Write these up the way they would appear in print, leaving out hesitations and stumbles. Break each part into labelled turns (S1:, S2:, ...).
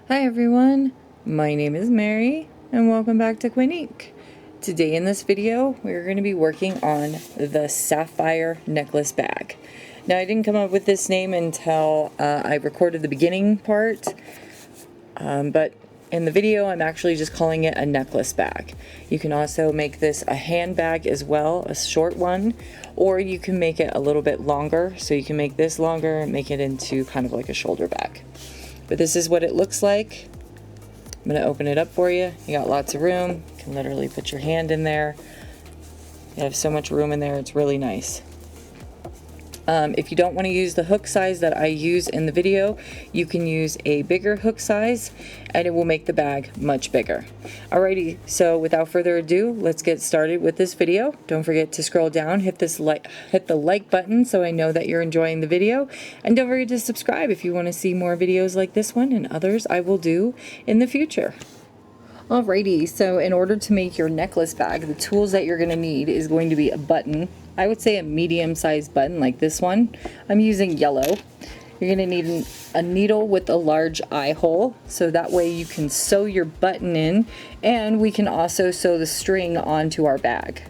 S1: Hi everyone, my name is Mary and welcome back to Quinique. Today in this video we're going to be working on the Sapphire necklace bag. Now I didn't come up with this name until I recorded the beginning part, but in the video I'm actually just calling it a necklace bag. You can also make this a handbag as well, a short one, or you can make it a little bit longer. So you can make this longer and make it into kind of like a shoulder bag. But this is what it looks like. I'm going to open it up for you. You got lots of room. You can literally put your hand in there. You have so much room in there, it's really nice. If you don't want to use the hook size that I use in the video, you can use a bigger hook size and it will make the bag much bigger. Alrighty, so without further ado, let's get started with this video. Don't forget to scroll down, hit the like button so I know that you're enjoying the video, and don't forget to subscribe if you want to see more videos like this one and others I will do in the future. Alrighty, so in order to make your necklace bag, the tools that you're going to need is going to be a button. I would say a medium-sized button like this one. I'm using yellow. You're going to need a needle with a large eye hole, so that way you can sew your button in, and we can also sew the string onto our bag.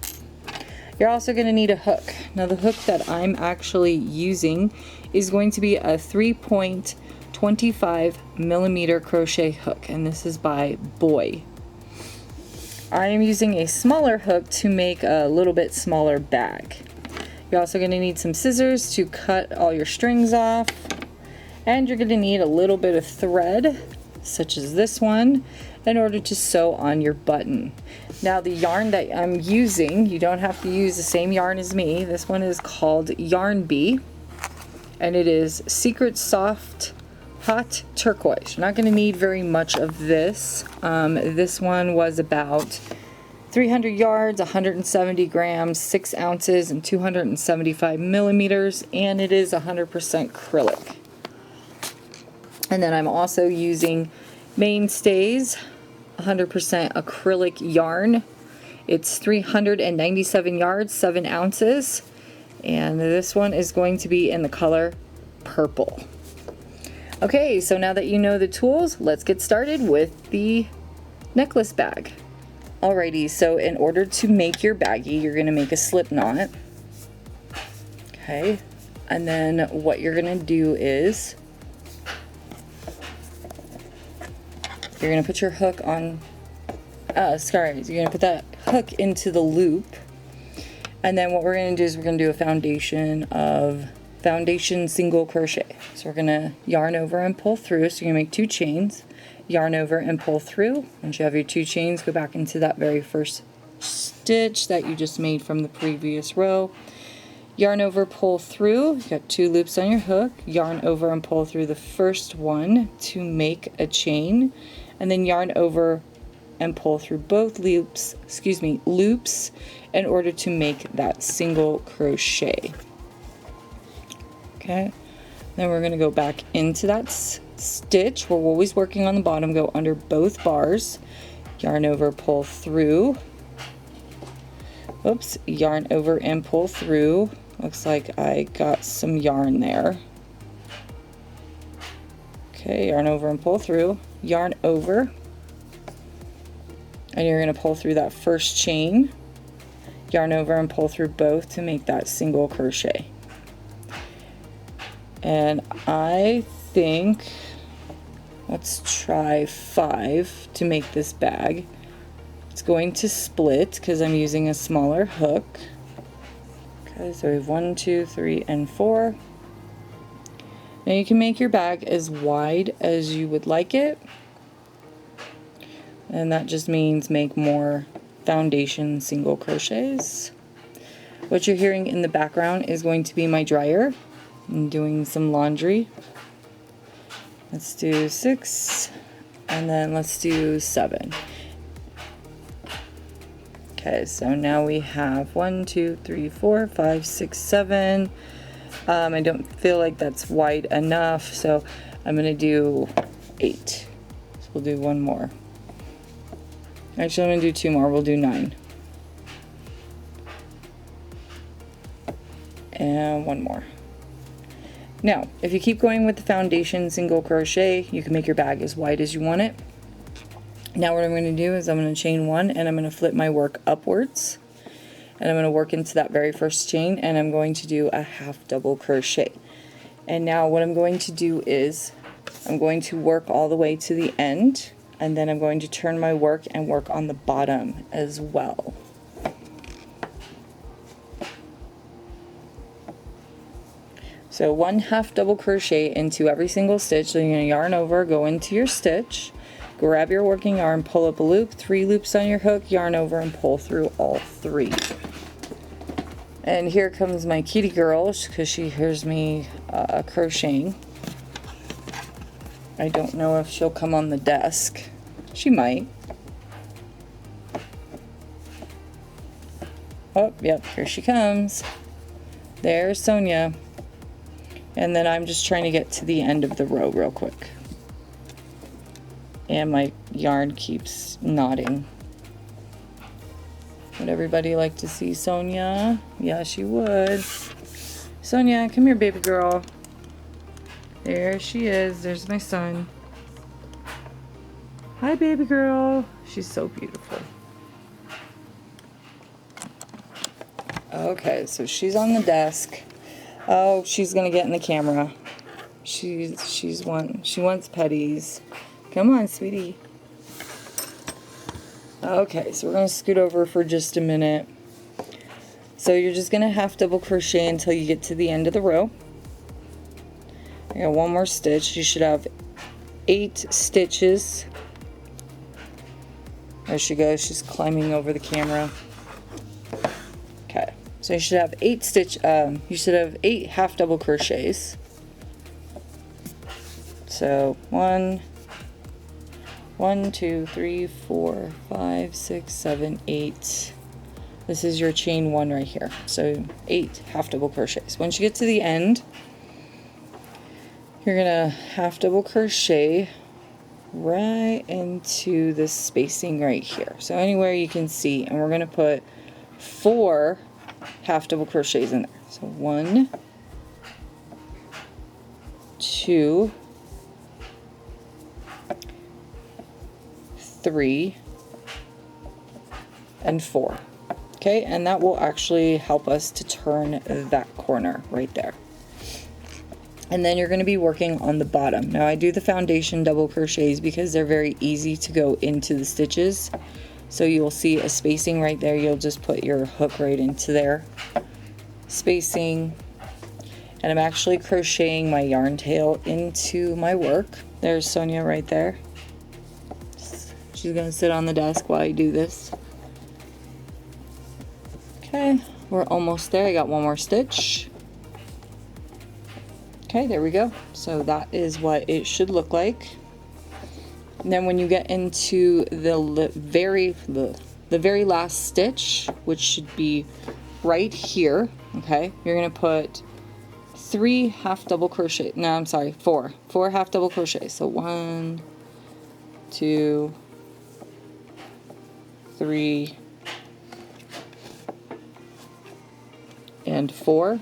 S1: You're also going to need a hook. Now the hook that I'm actually using is going to be a 3.25 millimeter crochet hook, and this is by Boy. I am using a smaller hook to make a little bit smaller bag. You're also going to need some scissors to cut all your strings off, and you're going to need a little bit of thread such as this one in order to sew on your button. Now the yarn that I'm using, you don't have to use the same yarn as me. This one is called Yarn Bee, and it is Secret Soft Hot Turquoise. You're not going to need very much of this. This one was about 300 yards, 170 grams, 6 ounces, and 275 millimeters, and it is 100% acrylic. And then I'm also using Mainstays 100% acrylic yarn. It's 397 yards, 7 ounces, and this one is going to be in the color purple. Okay, so now that you know the tools, let's get started with the necklace bag. Alrighty, so in order to make your baggie, you're going to make a slip knot. Okay, and then what you're going to do is you're going to put your hook on, you're going to put that hook into the loop, and then what we're going to do is we're going to do a foundation single crochet. So we're going to yarn over and pull through. So you're going to make 2 chains, yarn over and pull through. Once you have your 2 chains, go back into that very first stitch that you just made from the previous row. Yarn over, pull through. You got 2 loops on your hook. Yarn over and pull through the first one to make a chain, and then yarn over and pull through both loops in order to make that single crochet. Okay, then we're going to go back into that stitch. We're always working on the bottom. Go under both bars, yarn over, pull through. Oops, yarn over and pull through. Looks like I got some yarn there. Okay, yarn over and pull through, yarn over, and you're going to pull through that first chain, yarn over and pull through both to make that single crochet. And I think, let's try 5 to make this bag. It's going to split because I'm using a smaller hook. Okay, so we have 1, 2, 3, and 4. Now you can make your bag as wide as you would like it, and that just means make more foundation single crochets. What you're hearing in the background is going to be my dryer. I'm doing some laundry. Let's do 6, and then let's do 7. Okay, so now we have 1, 2, 3, 4, 5, 6, 7. I don't feel like that's wide enough, so I'm going to do 8. So we'll do 1 more. Actually, I'm going to do 2 more. We'll do 9. And 1 more. Now, if you keep going with the foundation single crochet, you can make your bag as wide as you want it. Now what I'm going to do is I'm going to chain 1 and I'm going to flip my work upwards. And I'm going to work into that very first chain and I'm going to do a half double crochet. And now what I'm going to do is I'm going to work all the way to the end, and then I'm going to turn my work and work on the bottom as well. So 1 half double crochet into every single stitch. So you're going to yarn over, go into your stitch, grab your working yarn, pull up a loop, 3 loops on your hook, yarn over and pull through all 3. And here comes my kitty girl because she hears me crocheting. I don't know if she'll come on the desk. She might. Oh, yep, here she comes. There's Sonia. And then I'm just trying to get to the end of the row real quick. And my yarn keeps nodding. Would everybody like to see Sonia? Yeah, she would. Sonia, come here, baby girl. There she is. There's my son. Hi, baby girl. She's so beautiful. Okay, so she's on the desk. Oh, she's gonna get in the camera. She wants petties. Come on, sweetie. Okay, so we're going to scoot over for just a minute. So you're just going to half double crochet until you get to the end of the row. I got 1 more stitch. You should have 8 stitches. There she goes. She's climbing over the camera. Okay, so you should have 8 half double crochets. So 1, 2, 3, 4, 5, 6, 7, 8. This is your chain 1 right here. So 8 half double crochets. Once you get to the end, you're gonna half double crochet right into this spacing right here. So anywhere you can see, and we're gonna put 4 half double crochets in there. So 1, 2, 3, and 4. Okay, and that will actually help us to turn that corner right there. And then you're going to be working on the bottom. Now I do the foundation double crochets because they're very easy to go into the stitches. So you'll see a spacing right there. You'll just put your hook right into there. Spacing. And I'm actually crocheting my yarn tail into my work. There's Sonia right there. She's going to sit on the desk while I do this. Okay, we're almost there. I got 1 more stitch. Okay, there we go. So that is what it should look like. And then when you get into the very last stitch, which should be right here, okay, you're going to put 3 half double crochet. No, I'm sorry, 4 half double crochet. So 1, 2, 3, and 4.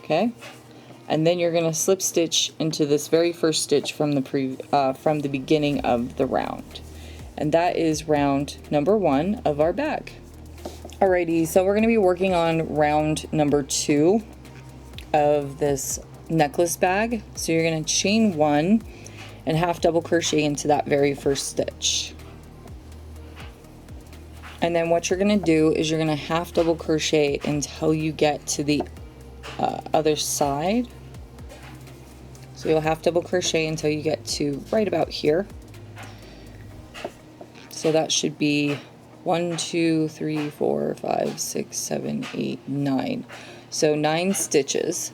S1: Okay, and then you're going to slip stitch into this very first stitch from the beginning of the round, and that is round number 1 of our bag. Alrighty, so we're going to be working on round number 2 of this necklace bag. So you're going to chain 1 and half double crochet into that very first stitch. And then what you're going to do is you're going to half double crochet until you get to the other side. So you'll half double crochet until you get to right about here. So that should be 1, 2, 3, 4, 5, 6, 7, 8, 9. So 9 stitches.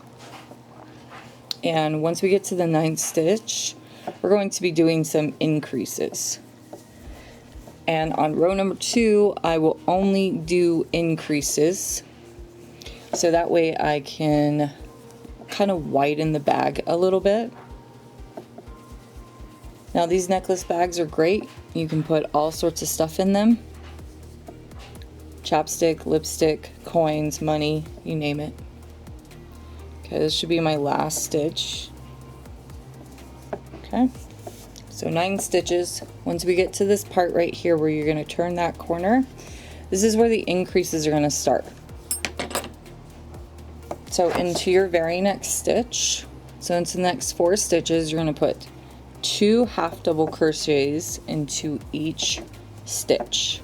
S1: And once we get to the 9th stitch, we're going to be doing some increases. And on row number 2, I will only do increases. So that way I can kind of widen the bag a little bit. Now these necklace bags are great. You can put all sorts of stuff in them. Chapstick, lipstick, coins, money, you name it. Okay, this should be my last stitch. Okay, so 9 stitches. Once we get to this part right here where you're going to turn that corner, this is where the increases are going to start. So into your very next stitch, so into the next 4 stitches, you're going to put 2 half double crochets into each stitch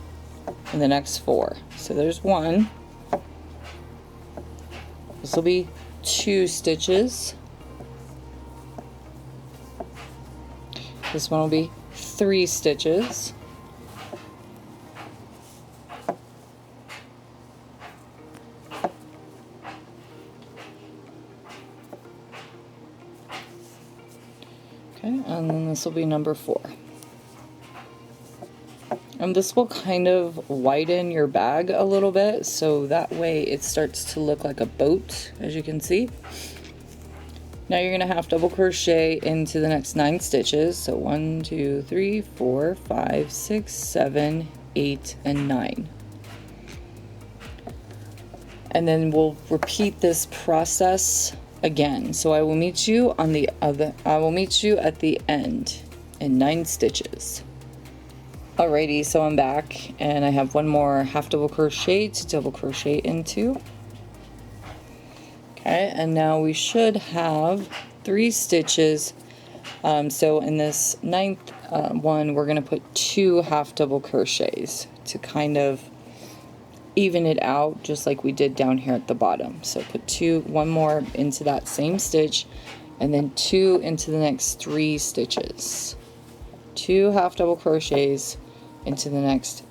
S1: in the next 4. So there's 1. This will be 2 stitches. This one will be 3 stitches. Okay, and then this will be number 4. And this will kind of widen your bag a little bit, so that way it starts to look like a boat, as you can see. Now you're going to half double crochet into the next 9 stitches. So 1, 2, 3, 4, 5, 6, 7, 8, and 9. And then we'll repeat this process again. So I will meet you at the end in 9 stitches. Alrighty, so I'm back and I have one more half double crochet to double crochet into. Okay, and now we should have 3 stitches. So in this 9th one, we're going to put 2 half double crochets to kind of even it out, just like we did down here at the bottom. So put 1 more into that same stitch, and then 2 into the next 3 stitches. 2 half double crochets into the next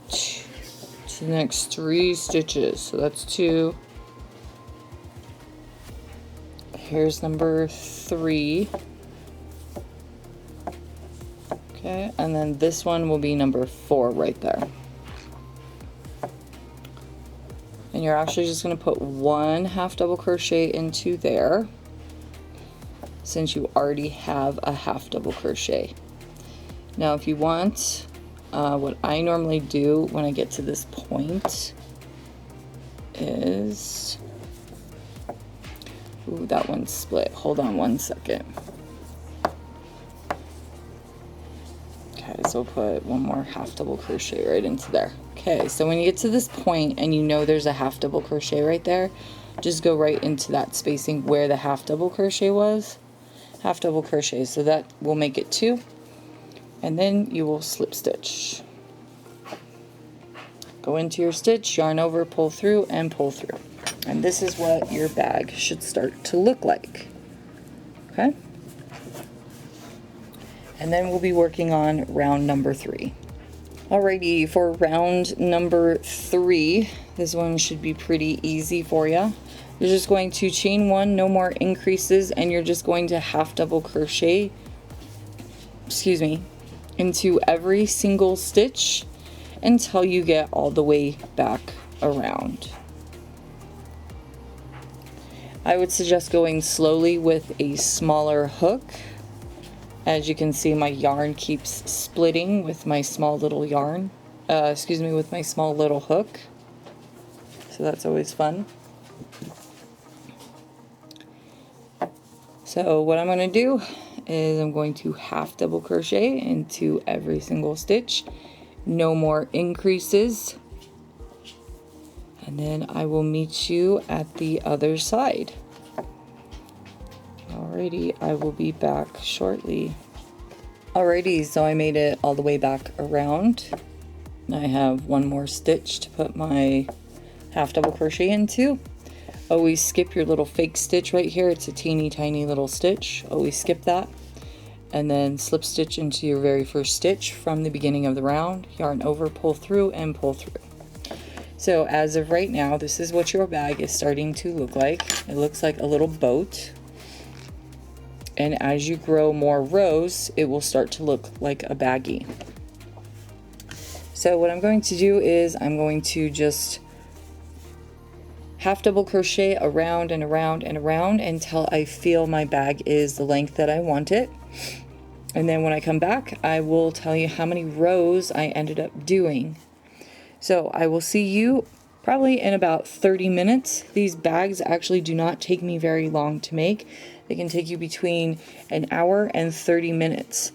S1: 3 stitches. So that's 2. Here's number 3. Okay, and then this one will be number 4 right there. And you're actually just going to put 1 half double crochet into there, since you already have a half double crochet. Now if you want, what I normally do when I get to this point is, ooh, that one's split. Hold on one second. Okay, so we'll put 1 more half double crochet right into there. Okay, so when you get to this point and you know there's a half double crochet right there, just go right into that spacing where the half double crochet was. Half double crochet, so that will make it 2. And then you will slip stitch. Go into your stitch, yarn over, pull through, and pull through. And this is what your bag should start to look like. Okay? And then we'll be working on round number 3. Alrighty, for round number 3, this one should be pretty easy for you. You're just going to chain 1, no more increases, and you're just going to half double crochet, into every single stitch until you get all the way back around. I would suggest going slowly with a smaller hook. As you can see, my yarn keeps splitting with my small little yarn, with my small little hook. So that's always fun. So what I'm going to do is I'm going to half double crochet into every single stitch. No more increases. And then I will meet you at the other side. Alrighty, I will be back shortly. Alrighty, so I made it all the way back around. I have 1 more stitch to put my half double crochet into. Always skip your little fake stitch right here. It's a teeny tiny little stitch. Always skip that. And then slip stitch into your very first stitch from the beginning of the round. Yarn over, pull through, and pull through. So as of right now, this is what your bag is starting to look like. It looks like a little boat. And as you grow more rows, it will start to look like a baggie. So what I'm going to do is I'm going to just half double crochet around and around and around until I feel my bag is the length that I want it. And then when I come back, I will tell you how many rows I ended up doing. So I will see you probably in about 30 minutes. These bags actually do not take me very long to make. They can take you between an hour and 30 minutes.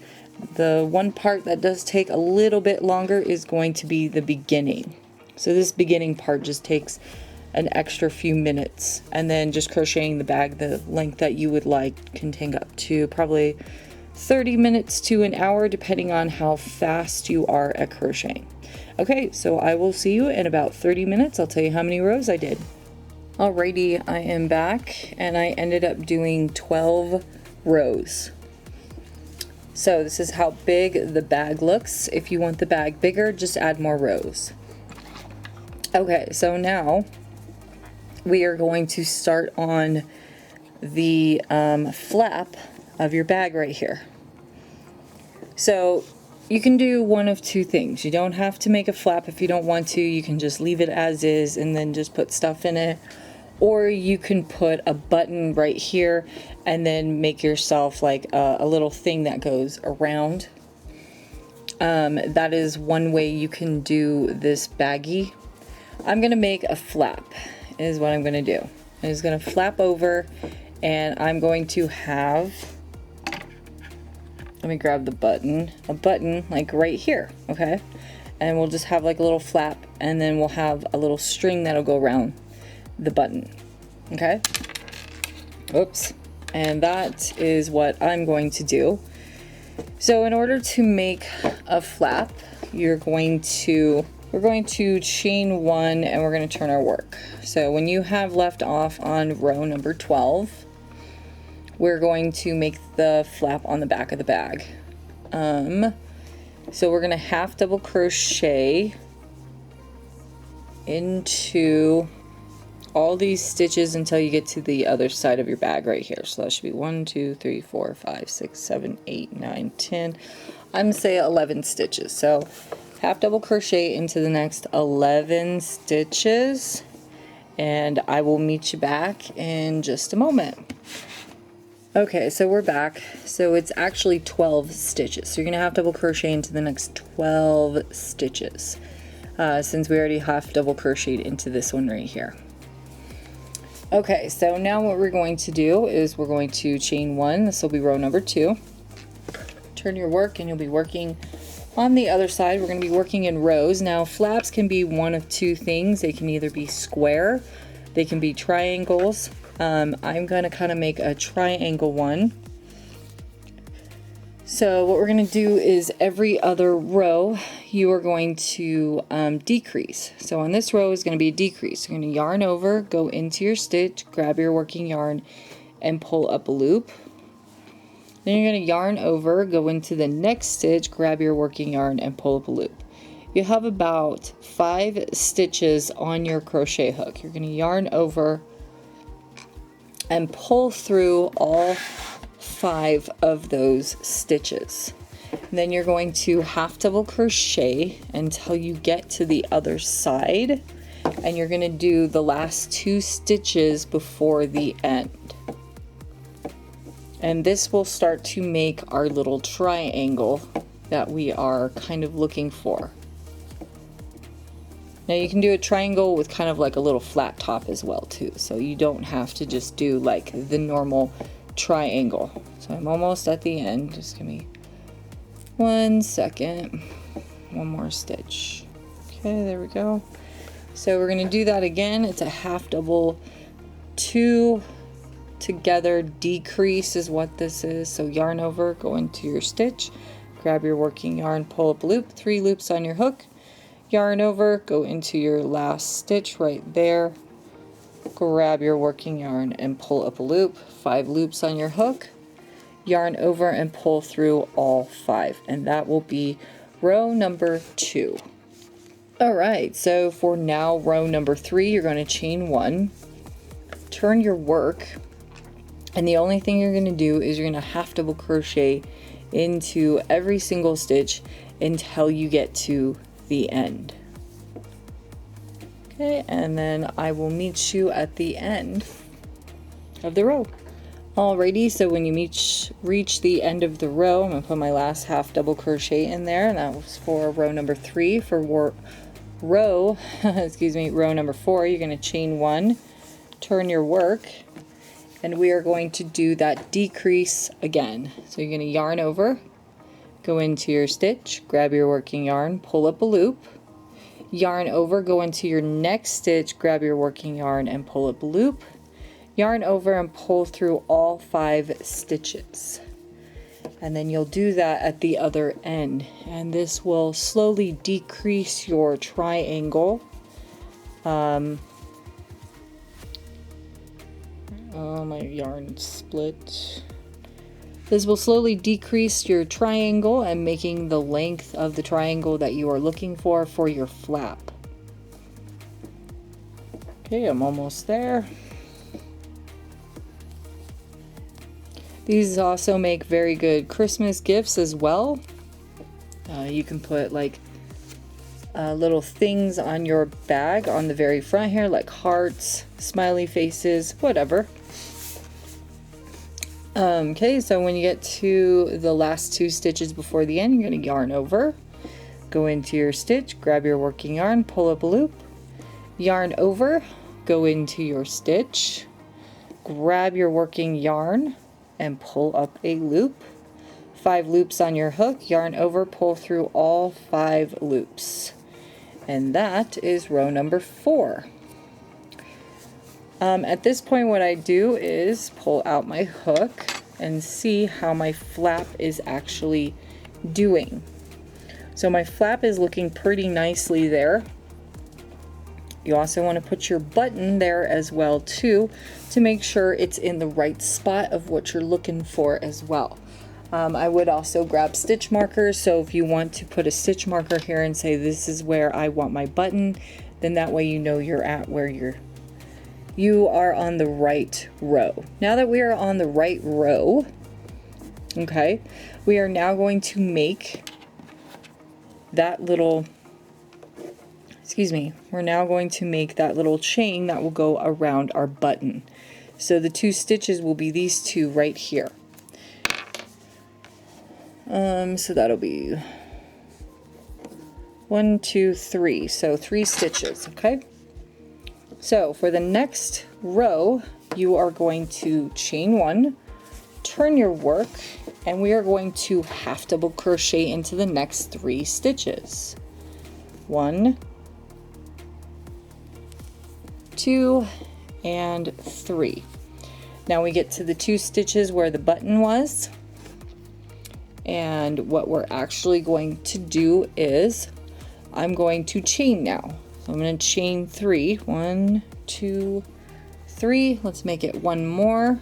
S1: The one part that does take a little bit longer is going to be the beginning. So this beginning part just takes an extra few minutes, and then just crocheting the bag the length that you would like can take up to probably 30 minutes to an hour, depending on how fast you are at crocheting. Okay, so I will see you in about 30 minutes. I'll tell you how many rows I did. Alrighty, I am back, and I ended up doing 12 rows. So this is how big the bag looks. If you want the bag bigger, just add more rows. Okay, so now we are going to start on the flap of your bag right here. So you can do one of two things. You don't have to make a flap if you don't want to. You can just leave it as is and then just put stuff in it. Or you can put a button right here and then make yourself like a little thing that goes around. That is one way you can do this baggie. I'm gonna make a flap is what I'm gonna do. I'm just gonna flap over, and I'm going to have, let me grab the button, a button like right here, okay? And we'll just have like a little flap, and then we'll have a little string that'll go around the button, okay? Oops. And that is what I'm going to do. So in order to make a flap, we're going to chain one, and we're going to turn our work. So when you have left off on row number 12, we're going to make the flap on the back of the bag. So we're going to half double crochet into all these stitches until you get to the other side of your bag right here. So that should be 1, 2, 3, 4, 5, 6, 7, 8, 9, 10. I'm going to say 11 stitches. So half double crochet into the next 11 stitches, and I will meet you back in just a moment. Okay, so we're back. So it's actually 12 stitches. So you're gonna half double crochet into the next 12 stitches, since we already half double crocheted into this one right here. Okay, so now what we're going to do is we're going to chain one. This will be row number 2. Turn your work, and you'll be working on the other side. We're going to be working in rows. Now flaps can be one of two things. They can either be square, they can be triangles. I'm going to kind of make a triangle one. So what we're going to do is every other row you are going to decrease. So on this row is going to be a decrease. You're going to yarn over, go into your stitch, grab your working yarn, and pull up a loop. Then you're going to yarn over, go into the next stitch, grab your working yarn, and pull up a loop. You have about 5 stitches on your crochet hook. You're going to yarn over and pull through all 5 of those stitches. And then you're going to half double crochet until you get to the other side, and you're going to do the last 2 stitches before the end. And this will start to make our little triangle that we are kind of looking for. Now you can do a triangle with kind of like a little flat top as well too, so you don't have to just do like the normal triangle. So I'm almost at the end. Just give me 1 second. One more stitch. Okay, there we go. So we're going to do that again. It's a half double 2 together decrease is what this is. So yarn over, go into your stitch, grab your working yarn, pull up a loop, 3 loops on your hook, yarn over, go into your last stitch right there, grab your working yarn and pull up a loop, 5 loops on your hook, yarn over and pull through all 5, and that will be row number 2. All right, so for now row number 3, you're going to chain 1, turn your work, and the only thing you're going to do is you're going to half double crochet into every single stitch until you get to the end. Okay, and then I will meet you at the end of the row. Alrighty, so when you reach the end of the row, I'm going to put my last half double crochet in there, and that was for row number 3 for row, excuse me, row number 4, you're going to chain 1, turn your work, and we are going to do that decrease again. So you're going to yarn over, go into your stitch, grab your working yarn, pull up a loop, yarn over, go into your next stitch, grab your working yarn and pull up a loop, yarn over and pull through all 5 stitches. And then you'll do that at the other end, and this will slowly decrease your triangle. Oh, my yarn split. This will slowly decrease your triangle and making the length of the triangle that you are looking for your flap. Okay, I'm almost there. These also make very good Christmas gifts as well. You can put like little things on your bag on the very front here, like hearts, smiley faces, whatever. Okay, so when you get to the last 2 stitches before the end, you're going to yarn over, go into your stitch, grab your working yarn, pull up a loop, yarn over, go into your stitch, grab your working yarn and pull up a loop, 5 loops on your hook, yarn over, pull through all 5 loops. And that is row number 4. At this point, what I do is pull out my hook and see how my flap is actually doing. So my flap is looking pretty nicely there. You also want to put your button there as well too, to make sure it's in the right spot of what you're looking for as well. I would also grab stitch markers, so if you want to put a stitch marker here and say this is where I want my button, then that way you know you're at where you are on the right row. Now that we are on the right row, okay, we are now going to make that little, we're now going to make that little chain that will go around our button. So the 2 stitches will be these 2 right here. So that'll be 1, 2, 3. So 3 stitches, okay? So for the next row, you are going to chain 1, turn your work, and we are going to half double crochet into the next 3 stitches. 1, 2, and 3. Now we get to the 2 stitches where the button was, and what we're actually going to do is I'm going to chain now. So I'm going to chain 3. 1, 2, 3. Let's make it 1 more.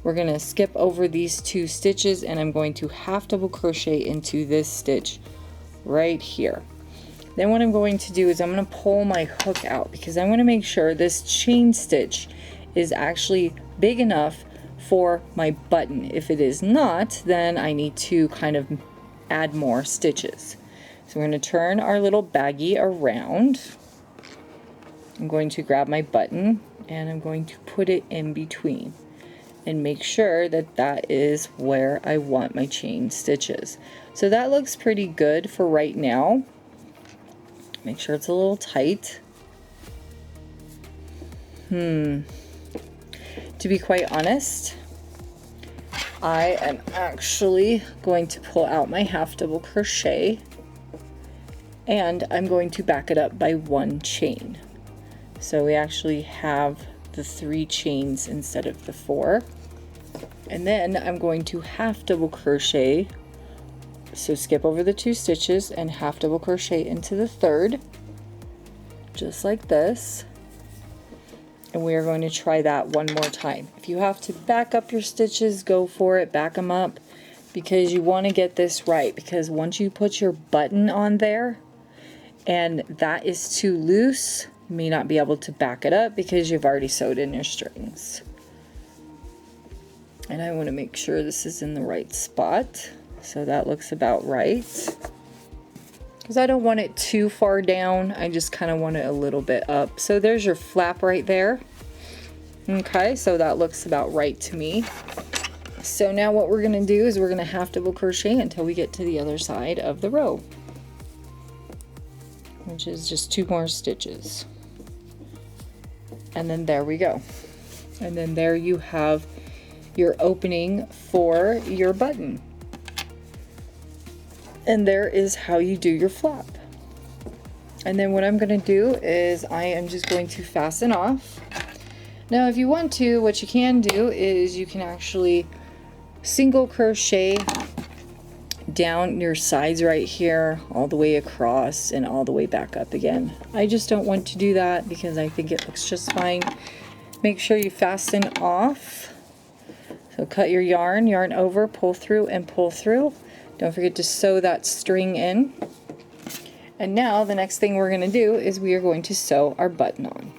S1: We're going to skip over these 2 stitches, and I'm going to half double crochet into this stitch right here. Then what I'm going to do is I'm going to pull my hook out, because I'm going to make sure this chain stitch is actually big enough for my button. If it is not, then I need to kind of add more stitches. So we're going to turn our little baggie around. I'm going to grab my button and I'm going to put it in between and make sure that that is where I want my chain stitches. So that looks pretty good for right now. Make sure it's a little tight. To be quite honest, I am actually going to pull out my half double crochet and I'm going to back it up by 1 chain. So we actually have the 3 chains instead of the 4. And then I'm going to half double crochet. So skip over the 2 stitches and half double crochet into the 3rd, just like this. And we are going to try that 1 more time. If you have to back up your stitches, go for it, back them up, because you want to get this right, because once you put your button on there and that is too loose, you may not be able to back it up because you've already sewed in your strings. And I want to make sure this is in the right spot. So that looks about right. Because I don't want it too far down, I just kind of want it a little bit up. So there's your flap right there. Okay, so that looks about right to me. So now what we're going to do is we're going to half double crochet until we get to the other side of the row. which is just 2 more stitches. And then there we go. And then there you have your opening for your button. And there is how you do your flap. And then what I'm going to do is I am just going to fasten off. Now if you want to, what you can do is you can actually single crochet down your sides right here all the way across and all the way back up again. I just don't want to do that because I think it looks just fine. Make sure you fasten off. So cut your yarn over, pull through and pull through. Don't forget to sew that string in. And now the next thing we're going to do is we are going to sew our button on.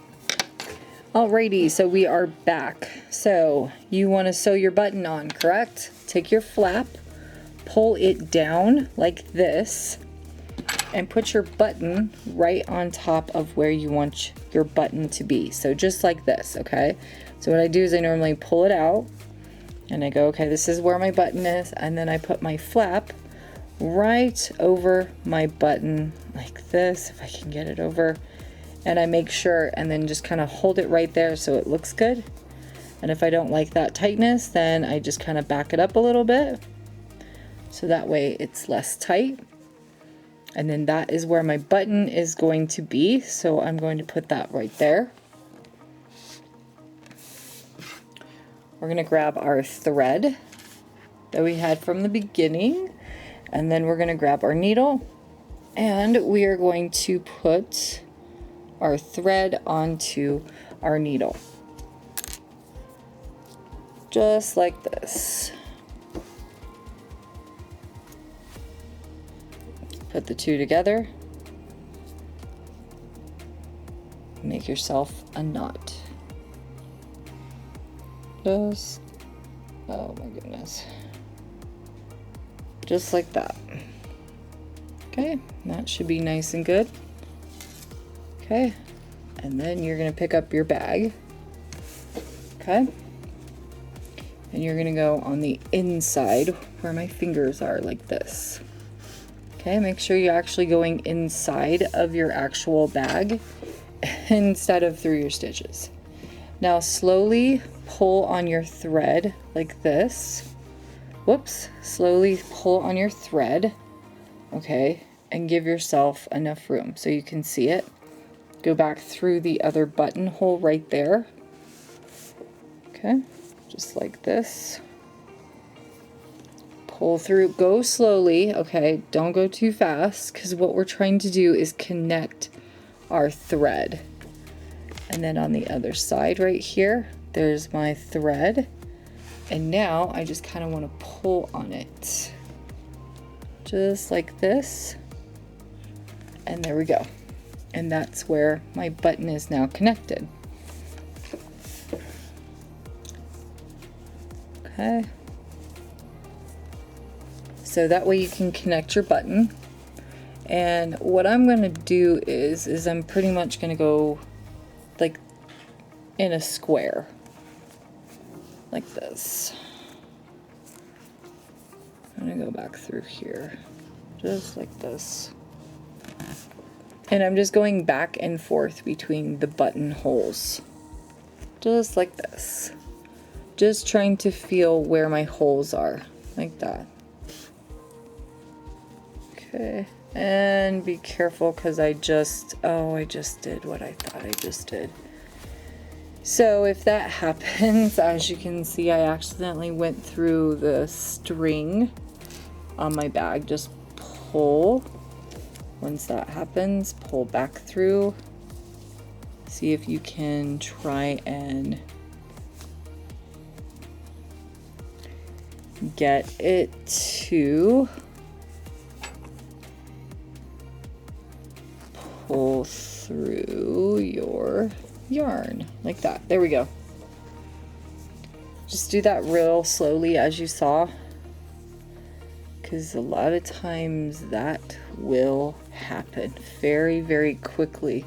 S1: Alrighty, so we are back. So you want to sew your button on, correct? Take your flap, pull it down like this, and put your button right on top of where you want your button to be. So just like this, okay? So what I do is I normally pull it out and I go, okay, this is where my button is, and then I put my flap right over my button like this, if I can get it over, and I make sure and then just kind of hold it right there so it looks good. And if I don't like that tightness, then I just kind of back it up a little bit so that way it's less tight. And then that is where my button is going to be, so I'm going to put that right there. We're going to grab our thread that we had from the beginning, and then we're going to grab our needle, and we are going to put our thread onto our needle. Just like this. Put the two together. Make yourself a knot. Just, oh my goodness. Just like that. Okay, that should be nice and good. Okay, and then you're gonna pick up your bag. Okay, and you're gonna go on the inside where my fingers are, like this. Okay, make sure you're actually going inside of your actual bag instead of through your stitches. Now slowly pull on your thread like this. Whoops, slowly pull on your thread, okay, and give yourself enough room so you can see it. Go back through the other buttonhole right there. Okay, just like this. Pull through, go slowly, okay, don't go too fast, because what we're trying to do is connect our thread. And then on the other side right here, there's my thread. And now I just kind of want to pull on it. Just like this. And there we go. And that's where my button is now connected. Okay. So that way you can connect your button. And what I'm going to do is I'm pretty much going to go like in a square. Like this. I'm going to go back through here. Just like this. And I'm just going back and forth between the buttonholes. Just like this. Just trying to feel where my holes are. Like that. Okay. And be careful because I just did what I thought I just did. So if that happens, as you can see, I accidentally went through the string on my bag. Just pull. Once that happens, pull back through. See if you can try and get it to pull through your yarn like that. There we go. Just do that real slowly, as you saw, because a lot of times that will happen very, very quickly.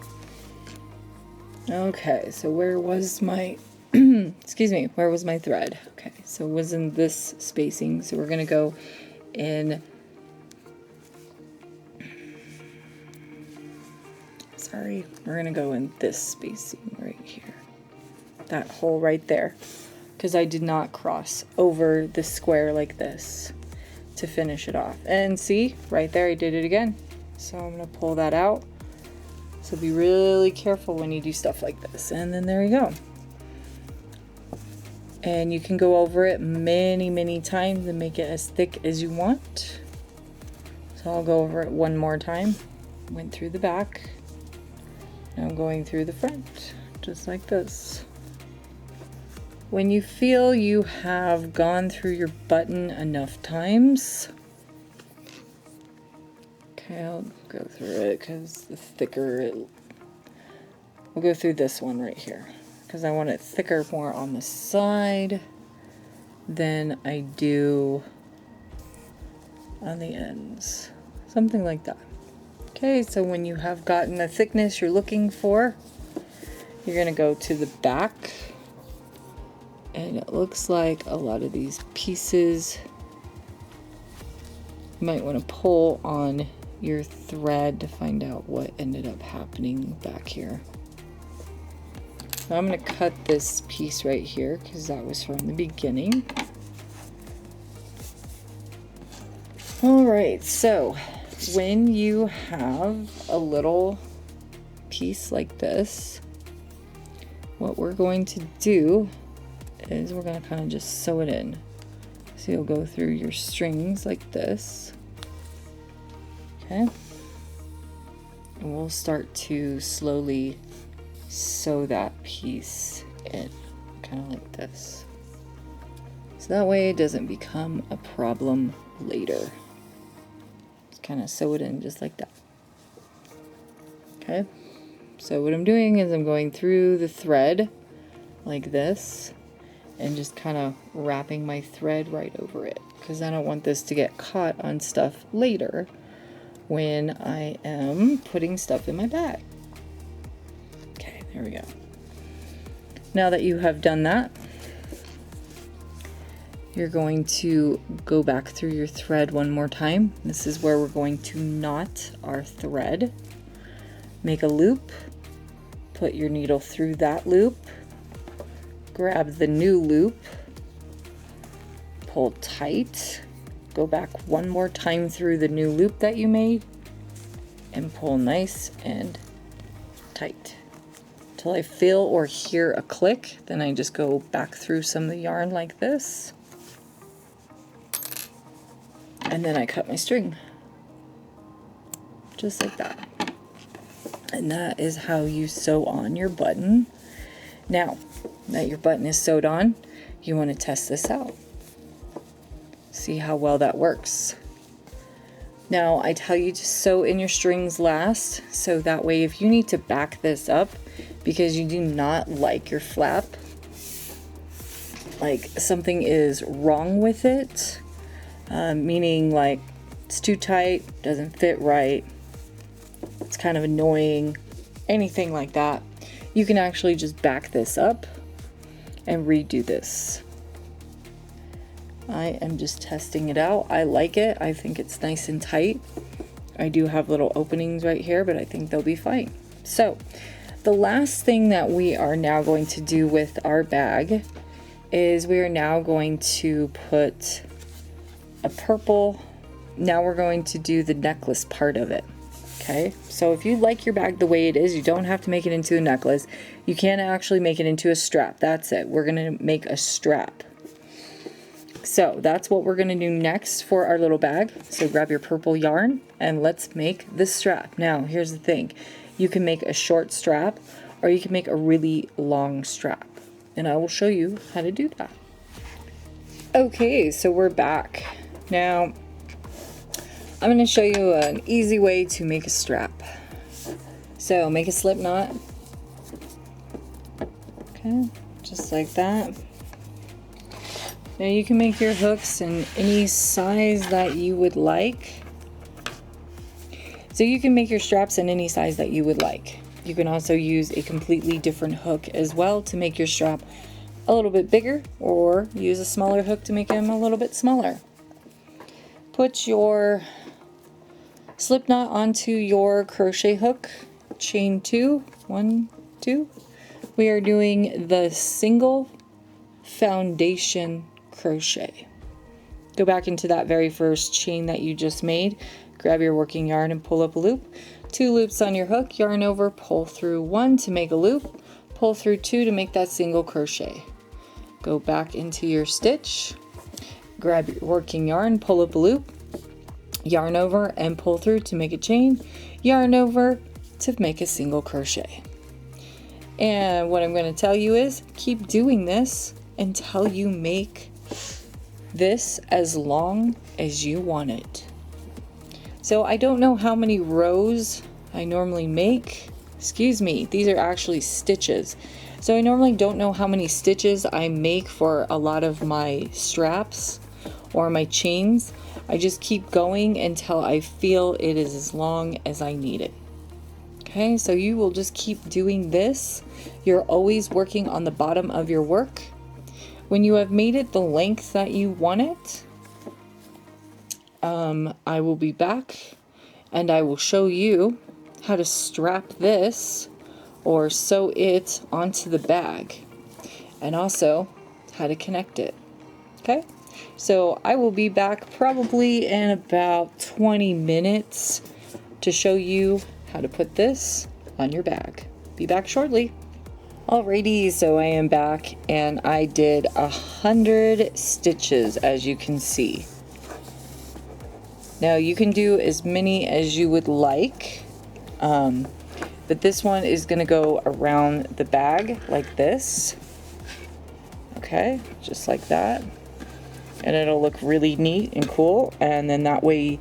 S1: Okay, so where was my excuse me, where was my thread? Okay, so it was in this spacing, so we're gonna go in Sorry, we're gonna go in this spacing right here. That hole right there. Because I did not cross over the square like this to finish it off. And see, right there I did it again. So I'm gonna pull that out. So be really careful when you do stuff like this. And then there you go. And you can go over it many, many times and make it as thick as you want. So I'll go over it one more time. Went through the back. Now I'm going through the front, just like this. When you feel you have gone through your button enough times, okay, I'll go through it because the thicker it, we'll go through this one right here because I want it thicker more on the side than I do on the ends, something like that. Okay, so when you have gotten the thickness you're looking for, you're gonna go to the back. And it looks like a lot of these pieces, you might want to pull on your thread to find out what ended up happening back here. So I'm going to cut this piece right here because that was from the beginning. Alright, so when you have a little piece like this, what we're going to do is we're going to kind of just sew it in. So you'll go through your strings like this. Okay. And we'll start to slowly sew that piece in, kind of like this. So that way it doesn't become a problem later. Just kind of sew it in just like that. Okay. So what I'm doing is I'm going through the thread like this, and just kind of wrapping my thread right over it because I don't want this to get caught on stuff later when I am putting stuff in my bag. Okay, there we go. Now that you have done that, you're going to go back through your thread one more time. This is where we're going to knot our thread. Make a loop, put your needle through that loop, grab the new loop, pull tight, go back one more time through the new loop that you made, and pull nice and tight. Till I feel or hear a click, then I just go back through some of the yarn like this, and then I cut my string. Just like that. And that is how you sew on your button. Now that your button is sewed on, you want to test this out. See how well that works. Now I tell you to sew in your strings last, so that way if you need to back this up because you do not like your flap, like something is wrong with it, meaning like it's too tight, doesn't fit right, it's kind of annoying, anything like that, you can actually just back this up and redo this. I am just testing it out. I like it. I think it's nice and tight. I do have little openings right here, but I think they'll be fine. So the last thing that we are now going to do with our bag is we are now going to put a purple. Now we're going to do the necklace part of it. Okay, so if you like your bag the way it is, you don't have to make it into a necklace. You can actually make it into a strap. That's it. We're going to make a strap. So that's what we're going to do next for our little bag. So grab your purple yarn and let's make this strap. Now, here's the thing. You can make a short strap or you can make a really long strap. And I will show you how to do that. Okay, so we're back. Now, I'm going to show you an easy way to make a strap. So make a slip knot. Okay, just like that. Now you can make your hooks in any size that you would like. So you can make your straps in any size that you would like. You can also use a completely different hook as well to make your strap a little bit bigger, or use a smaller hook to make them a little bit smaller. Put your slip knot onto your crochet hook chain 2, 1, 2, we are doing the single foundation crochet. Go back into that very first chain that you just made, grab your working yarn and pull up a loop, 2 loops on your hook, yarn over, pull through 1 to make a loop, pull through 2 to make that single crochet. Go back into your stitch, grab your working yarn, pull up a loop, yarn over and pull through to make a chain, yarn over to make a single crochet. And what I'm going to tell you is keep doing this until you make this as long as you want it. So I don't know how many rows I normally make. Excuse me, these are actually stitches. So I normally don't know how many stitches I make for a lot of my straps or my chains. I just keep going until I feel it is as long as I need it. Okay, so you will just keep doing this. You're always working on the bottom of your work. When you have made it the length that you want it, I will be back and I will show you how to strap this or sew it onto the bag, and also how to connect it. Okay, so I will be back probably in about 20 minutes to show you how to put this on your bag. Be back shortly. Alrighty, so I am back and I did 100 stitches, as you can see. Now you can do as many as you would like, but this one is going to go around the bag like this. Okay, just like that. And it'll look really neat and cool, and then that way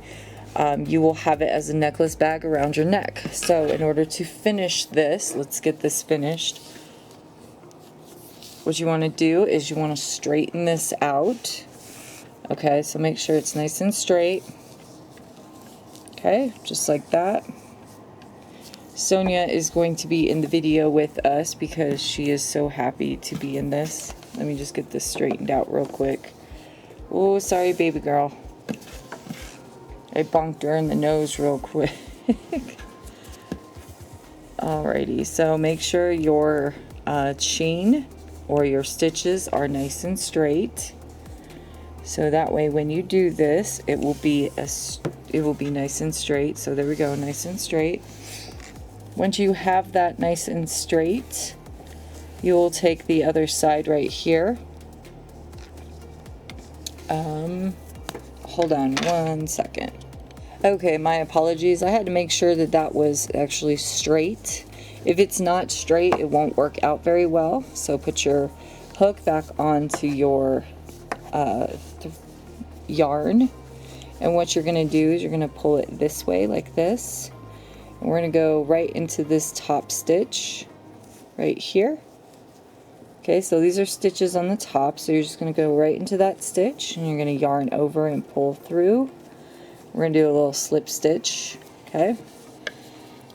S1: you will have it as a necklace bag around your neck. So in order to finish this, let's get this finished. What you want to do is you want to straighten this out. Okay, so make sure it's nice and straight. Okay, just like that. Sonia is going to be in the video with us because she is so happy to be in this. Let me just get this straightened out real quick. Oh, sorry, baby girl. I bonked her in the nose real quick. Alrighty, so make sure your chain or your stitches are nice and straight. So that way when you do this, it will be nice and straight. So there we go, nice and straight. Once you have that nice and straight, you will take the other side right here. Hold on 1 second. Okay, my apologies. I had to make sure that that was actually straight. If it's not straight, it won't work out very well. So put your hook back onto your yarn. And what you're going to do is you're going to pull it this way like this. And we're going to go right into this top stitch right here. Okay, so these are stitches on the top, so you're just going to go right into that stitch and you're going to yarn over and pull through. We're going to do a little slip stitch. Okay,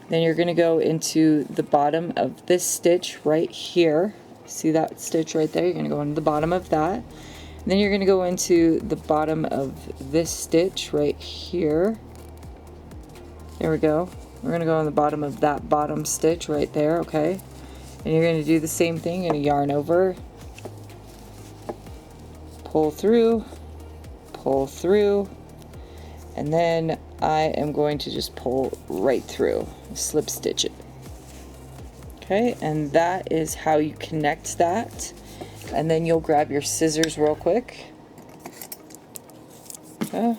S1: then you're going to go into the bottom of this stitch right here. See that stitch right there? You're going to go into the bottom of that. And then you're going to go into the bottom of this stitch right here. There we go. We're going to go on the bottom of that bottom stitch right there, okay? And you're going to do the same thing. You're going to yarn over, pull through, and then I am going to just pull right through, slip stitch it. Okay, and that is how you connect that. And then you'll grab your scissors real quick. Okay.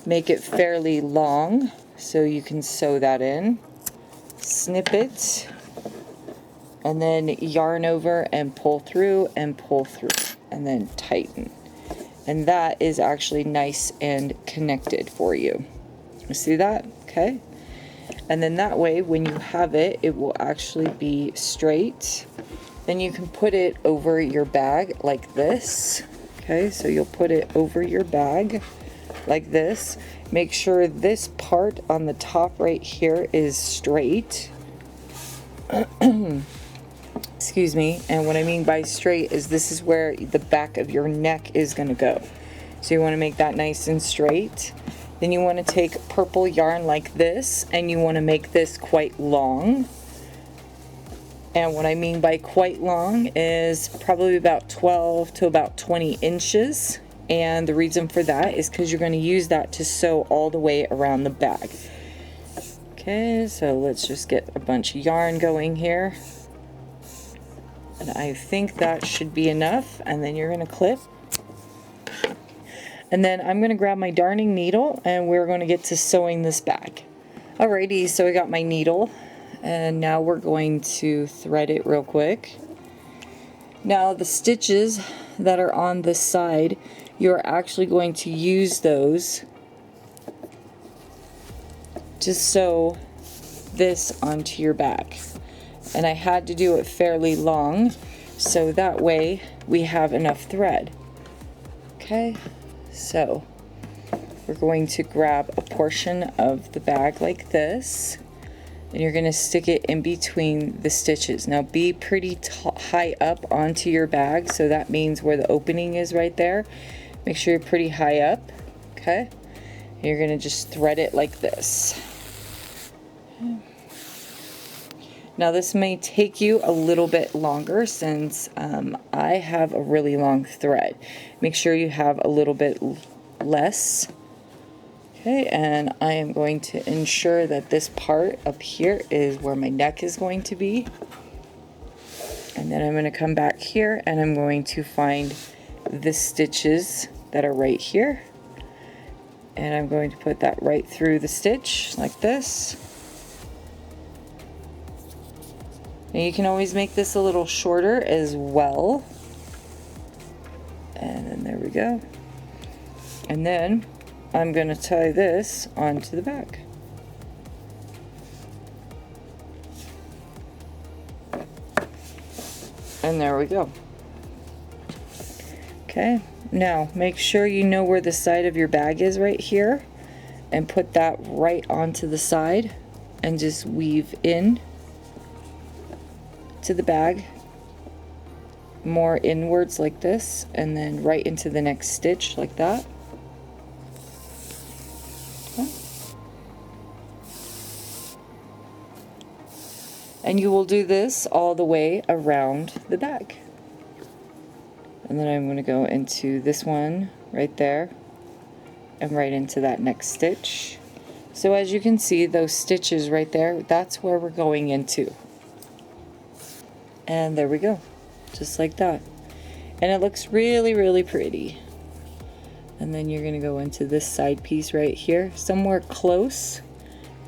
S1: Make it fairly long so you can sew that in. Snip it. And then yarn over and pull through, and then tighten. And that is actually nice and connected for you. You see that? Okay. And then that way, when you have it, it will actually be straight. Then you can put it over your bag like this. Okay, so you'll put it over your bag like this. Make sure this part on the top right here is straight. Excuse me. And what I mean by straight is this is where the back of your neck is going to go. So you want to make that nice and straight. Then you want to take purple yarn like this, and you want to make this quite long. And what I mean by quite long is probably about 12 to about 20 inches. And the reason for that is because you're going to use that to sew all the way around the bag. Okay, so let's just get a bunch of yarn going here. And I think that should be enough. And then you're going to clip. And then I'm going to grab my darning needle and we're going to get to sewing this bag. Alrighty, so I got my needle. And now we're going to thread it real quick. Now the stitches that are on this side, you're actually going to use those to sew this onto your bag. And I had to do it fairly long so that way we have enough thread. Okay, so we're going to grab a portion of the bag like this. And you're going to stick it in between the stitches. Now be pretty high up onto your bag, so that means where the opening is right there. Make sure you're pretty high up, okay? And you're going to just thread it like this. Now this may take you a little bit longer since I have a really long thread. Make sure you have a little bit less. Okay, and I am going to ensure that this part up here is where my neck is going to be. And then I'm going to come back here and I'm going to find the stitches that are right here. And I'm going to put that right through the stitch like this. Now you can always make this a little shorter as well. And then there we go. And then I'm going to tie this onto the bag. And there we go. Okay, now make sure you know where the side of your bag is right here and put that right onto the side and just weave in to the bag more inwards like this and then right into the next stitch like that. And you will do this all the way around the bag. And then I'm going to go into this one right there and right into that next stitch. So as you can see, those stitches right there, that's where we're going into. And there we go, just like that. And it looks really, really pretty. And then you're going to go into this side piece right here, somewhere close,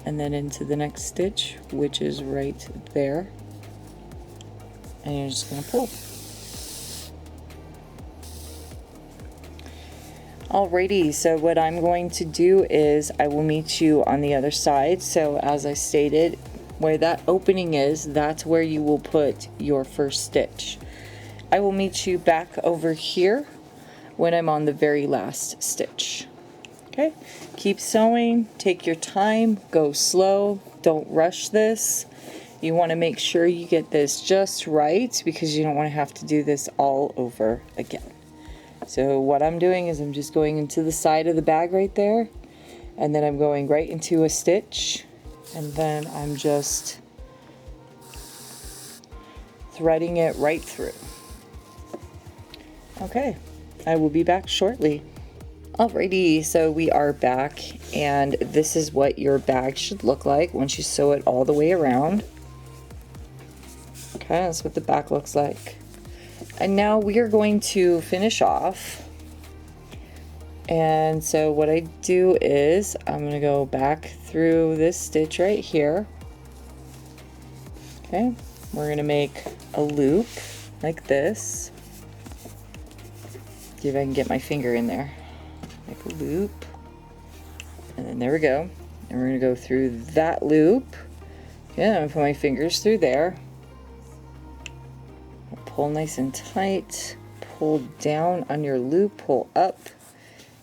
S1: and then into the next stitch, which is right there. And you're just going to pull. Alrighty, so what I'm going to do is I will meet you on the other side. So as I stated, where that opening is, that's where you will put your first stitch. I will meet you back over here when I'm on the very last stitch. Okay, keep sewing, take your time, go slow, don't rush this. You want to make sure you get this just right because you don't want to have to do this all over again. So what I'm doing is I'm just going into the side of the bag right there, and then I'm going right into a stitch, and then I'm just threading it right through. Okay, I will be back shortly. Alrighty, so we are back, and this is what your bag should look like once you sew it all the way around. Okay, that's what the back looks like. And now we are going to finish off. And so what I do is I'm going to go back through this stitch right here. Okay, we're going to make a loop like this. See if I can get my finger in there. Make a loop. And then there we go. And we're going to go through that loop. Okay, I'm going to put my fingers through there. Pull nice and tight, pull down on your loop, pull up,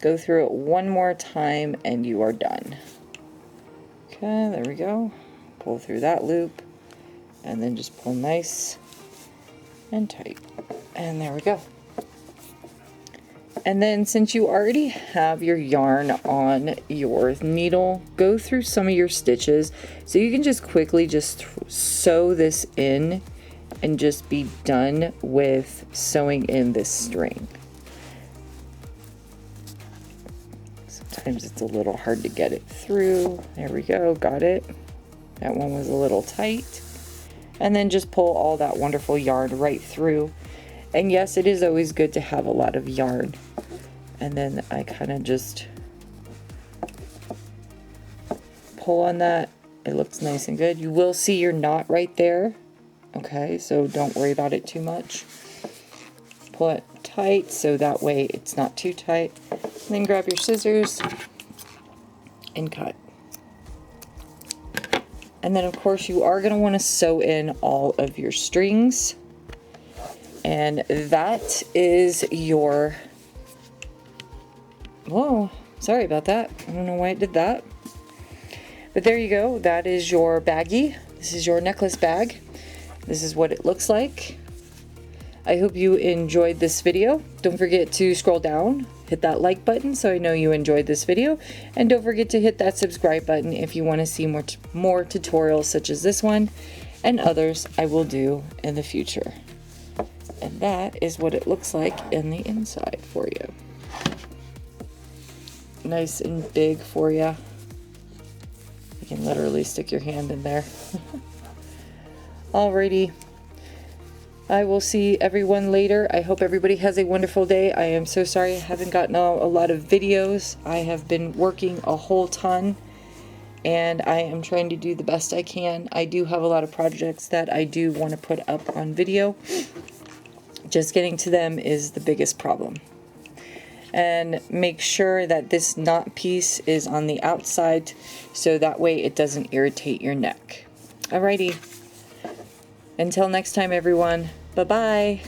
S1: go through it one more time, and you are done. Okay, there we go. Pull through that loop, and then just pull nice and tight. And there we go. And then since you already have your yarn on your needle, go through some of your stitches so you can just quickly just sew this in and just be done with sewing in this string. Sometimes it's a little hard to get it through. There we go, got it. That one was a little tight. And then just pull all that wonderful yarn right through. And yes, it is always good to have a lot of yarn. And then I kind of just pull on that. It looks nice and good. You will see your knot right there. Okay, so don't worry about it too much. Pull it tight so that way it's not too tight. And then grab your scissors and cut. And then of course you are going to want to sew in all of your strings. And that is your, whoa, sorry about that. I don't know why it did that. But there you go. That is your baggie. This is your necklace bag. This is what it looks like. I hope you enjoyed this video. Don't forget to scroll down, hit that like button so I know you enjoyed this video. And don't forget to hit that subscribe button if you want to see more tutorials such as this one and others I will do in the future. And that is what it looks like in the inside for you. Nice and big for you. You can literally stick your hand in there. Alrighty. I will see everyone later. I hope everybody has a wonderful day. I am so sorry I haven't gotten a lot of videos. I have been working a whole ton and I am trying to do the best I can. I do have a lot of projects that I do want to put up on video. Just getting to them is the biggest problem. And make sure that this knot piece is on the outside so that way it doesn't irritate your neck. Alrighty. Until next time, everyone. Bye-bye.